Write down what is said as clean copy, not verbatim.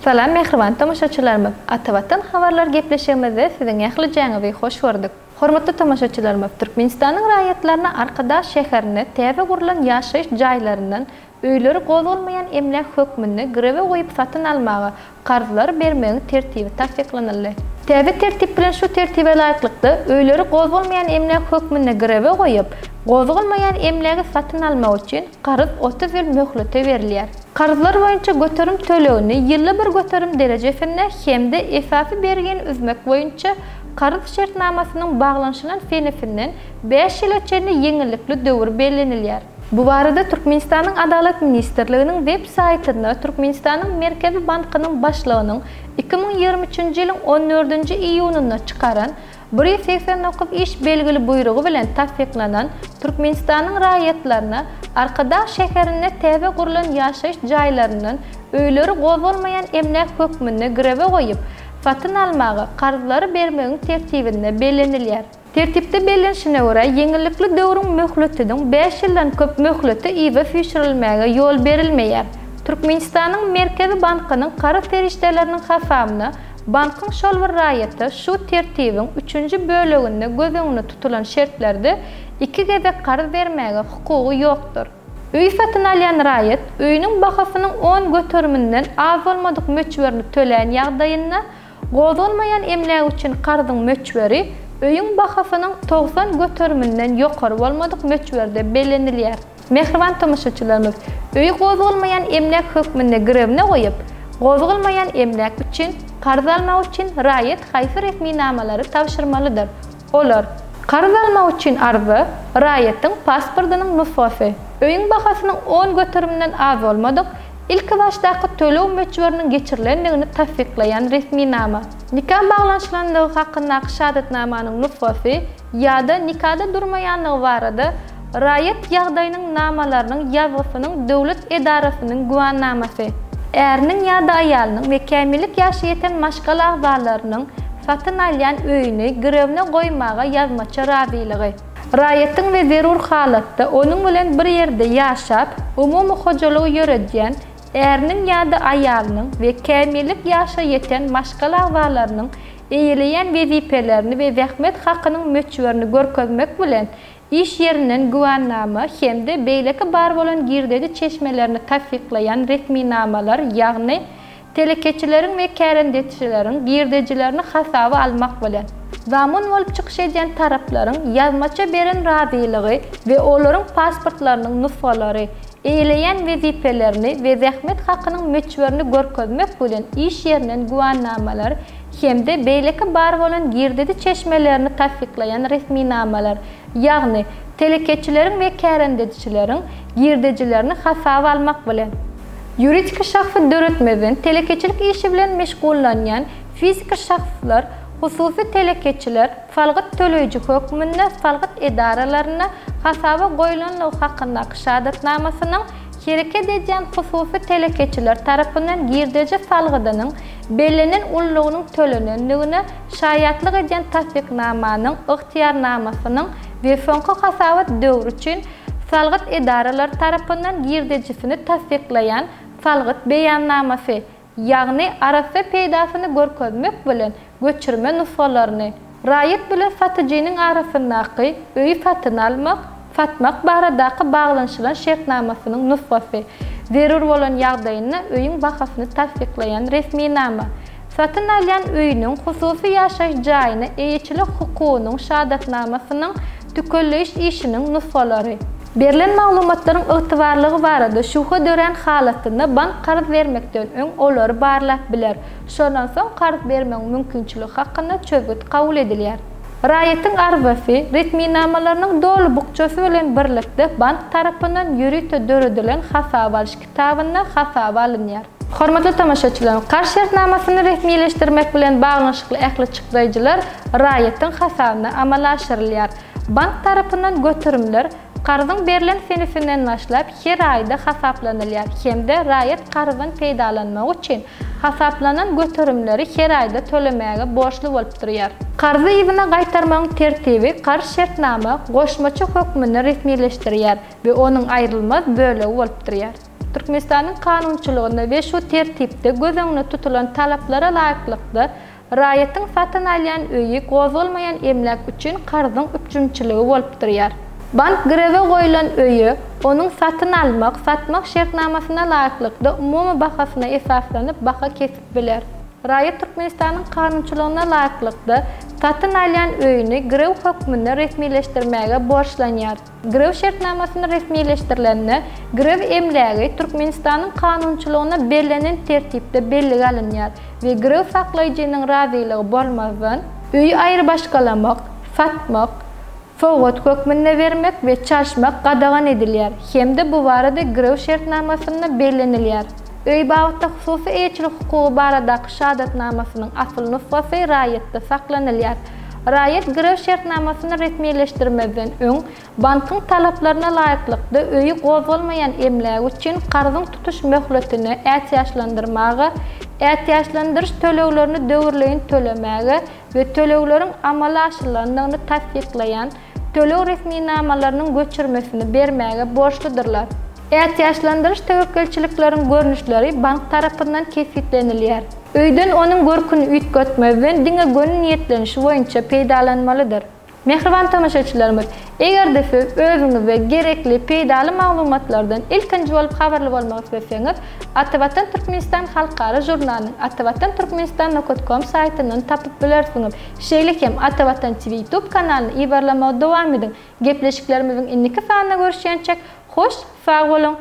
Salam mehriban tamaşaçılarımız. Atavatan habarlar gepleşemizde sizin ýaşlyjanyňyzy hoş gördük. Hormatly tamaşaçylarymyz, Türkmenistanyň raýatlaryna Arkadaş şäherine täze gurulan ýaşaýyş jaýlaryndan öýleri gozulmaýan emlak hökmüni greve goýup satyn almagy, garzlar bermegiň tertibi tasdiklanyldy. Täze tertip bilen şu tertibe laýyklykda öýleri gozulmaýan emlak hökmüni greve goýup, gozulmaýan emlagi satyn almak üçin garz 30 ýyl möhlete berilýär. Garzlar boýunça göterim tölegini ýylly bir göterim derejesinde hemde esasy bergen üzmek boýunça garz şertnamasynyň baglanşylan fenifinden 5 ýyl öçende ýeňillikli döwür bellenilýär. Bu barada Türkmenistanyň Adalet Ministrliginiň web saytynda Türkmenistanyň Merkezi Bankynyň başlygynyň 2023-nji ýylyň 14-nji iýunynda çykaran 189 iş belgili buyruğu bilen tasdiklanan Türkmenistanyň raýatlaryna Arkadaş şäherine täze gurulan ýaşaýyş jaýlarynyň öýleri gozulmaýan emlak hökmüni greve goýup satyn almagy, garzlary bermegiň tertibinde bellenilýär. Tertipde bellenişine görä ýeňillikli döwrüň möhletiniň 5 ýyldan köp möhleti iýbe süýşirilmäge ýol berilmeýär. Türkmenistanyň Merkezi Bankynyň gara ferişdeleriniň hasabyna bankyň şol bir raýaty şu tertibiň 3-nji böleginde göz öňüne tutulan şertlerde 2 gezek garz bermäge hukugy ýokdur. Öý satyn alýan raýat öýüniň bahasynyň 10 göteriminden az bolmadyk möçberini töleýän ýagdaýynda gozulmaýan emlak üçin garzyň möçberi öýüň bahasynyň 90 göteriminden ýokary bolmadyk möçberde bellenilýär. Mehriban tamaşaçylarymyz, öýü gozulmaýan emlak hökmüni grevne goýup, gozulmaýan emlak üçin garz almak üçin raýat haýsy resmi namalary tapşyrmalydyr. Olar garz almak üçin arzy, raýatyň pasportynyň nüshasy, öýüň bahasynyň 10 göteriminden az bolmadyk ilki başdaky tölew möçberiniň geçirilendigini tasdiklaýan resmi nama, nikah baglanşylandygy hakyndaky şahatnamanyň nüshasy ýa-da nikahda durmaýanlygy barada raýat ýagdaýynyň namalarynyň ýazgysynyň döwlet edarasynyň guwannamasy, erniň ýa-da aýalynyň we kämillik ýaşy ýeten maşgal agzalarynyň satyn alýan öýüni grevne goýmaga ýazmaça razyligi. Raýatyň we zerur halatda onuň bilen bir ýerde ýaşap, umumy hojalygy ýöredýän erniň ýa-da aýalynyň we kämillik ýaşy ýeten maşgal agzalarynyň eýileýän wezipelerini we zähmet hakynyň möçberini görkezmek bilen iş ýerinden guwannama hemde beýleki bar bolan girdedi çeşmelerini tasdiklaýan resmi namalar, ýagny telekeçileriň we kärendetçileriň girdejilerini hasaba almak bilen zamun bolup çykyş edýän taraplaryň ýazmaça beren razylygy we olaryň pasportlarynyň nüshalary, eýileýän wezipelerini we zähmet hakynyň möçberini görkezmek bilen iş ýerinden guwannamalar hemde beýleki bar bolan girdedi çeşmelerini tasdiklaýan resmi namalar, ýagny telekeçileriň we kärendetçileriň girdejilerini hasaba almak bilen ýuridik şahsy döretmeden telekeçilik işi bilen meşgullanýan fizik şahslar, hususy telekeçiler falgyt töleýiji hökmünde falgyt edaralaryna hasaba goýulanlygy hakyndaky şahatnamasynyň hereket edýän hususy telekeçiler tarapyndan girdeji falgydynyň bellenen ullugynyň tölenenligine şaýatlyk edýän tasdiknamanyň ygtyýarnamasynyň we soňky hasabat döwrü üçin falgyt edaralar tarapyndan girdejisini tasdiklaýan falgyt beýannamasy, ýagny arasy peýdasyny görkezmek bilen göçürme nüshalaryny raýat bilen satyjynyň arasyndaky öýü satyn almak, satmak baradaky baglanşylan şertnamasynyň nüshasy, zerur bolan ýagdaýyna öýüň bahasyny tasdiklaýan resmi nama, satyn alýan öýüniň hususy ýaşaýyş jaýyna eýiçilik hukugynyň şahatnamasynyň tükelleýiş işiniň nüshalary. Berilen maglumatlaryň ygtybarlygy barada şuha dören halatynda bank garz bermekden öň olary barlap biler. Şondan soň garz bermek mümkinçiligi hakynda çözgüt kabul edilýär. Raýatyň arzysy resmi namalarynyň dolu bukçasy bilen birlikde bank tarapyndan ýürüte döredilen hasaba alyş kitabyna hasaba alynýar. Hormatly tamaşaçylar, garz şertnamasyny resmileşdirmek bilen baglanşykly ähli çykdaýjylar raýatyň hasabyna amal aşyrylýar. Bank tarapyndan göterimler garzyň berilen fenifinden başlap her aýda hasaplanylýar. Hemde raýat garzyň peýdalanmagy üçin hasaplanan göterimleri her aýda tölemäge borçly bolup durýar. Garzy ýygyna gaýtarmagyň tertibi garz şertnama goşmaça hökmüni resmileşdirýär we onuň aýrylmaz bölegi bolup durýar. Türkmenistanyň kanunçylygyna we şu tertipde göz öňüne tutulan talaplara laýyklykda raýatyň satyn alýan öýi gozulmaýan emlek üçin garzyň üçünçiligi bolup durýar. Bank greve goýulan öýi onuň satyn almak, satmak şertnamasyna laýyklykda umumy bahasyna esaslanyp baha kesip biler. Raýat Türkmenistanyň kanunçylygyna laýyklykda satyn alýan öýüni grew hökmünde resmileşdirmäge borçlanýar. Grew şertnamasyny resmileşdirilende grew emlägi Türkmenistanyň kanunçylygyna belenen tertipde belli alınýar we grew saklaýjynyň razyligi bolmadan öýü aýrybaşgalamak, satmak, fowat hökmünde vermek we çarşmak gadagan edilýär. Hemde bu barada grew şertnamasyna bellenilýär. Öý bagtda hususy eýçilik hukugy baradaky şahadatnamasynyň asl nusgasy raýatda saklanylýar. Raýat grew şertnamasyny resmileşdirmeden öň bankyň talaplaryna laýyklykda öýü gozulmaýan emlägi üçin garzyň tutuş möhletini ätýaşlandyrmagy, ätýaşlandyryş töleglerini döwürleýin tölemäge we tölegleriň amala aşylandygyny tasdiklaýan töleg resminamalarynyň göçürmesini bermäge borçludyrlar. Ätýaşlandyryş tewekkelçilikleriň görnüşleri bank tarapyndan kesiplenilýär. Öýden onuň görküni üýtgetmeden diňe gönül niýetlenişi boýunça peýdalanmalydyr. Mehriban tamaşaçylarymyz, egerde siz özüňiz we gerekli peýdaly maglumatlardan ilkinji bolup habarly bolmak isteseňiz, Atawatan Türkmenistan halkara jurnalynyň atawatan-turkmenistan.com saýtyndan tapyp bilersiňiz. Şeýlekem Atawatan TV YouTube kanalyny ibarlamagy dowam ediň. Gepleşiklerimiziň indiki sanyna görüşýänçek hoş, sag bolun.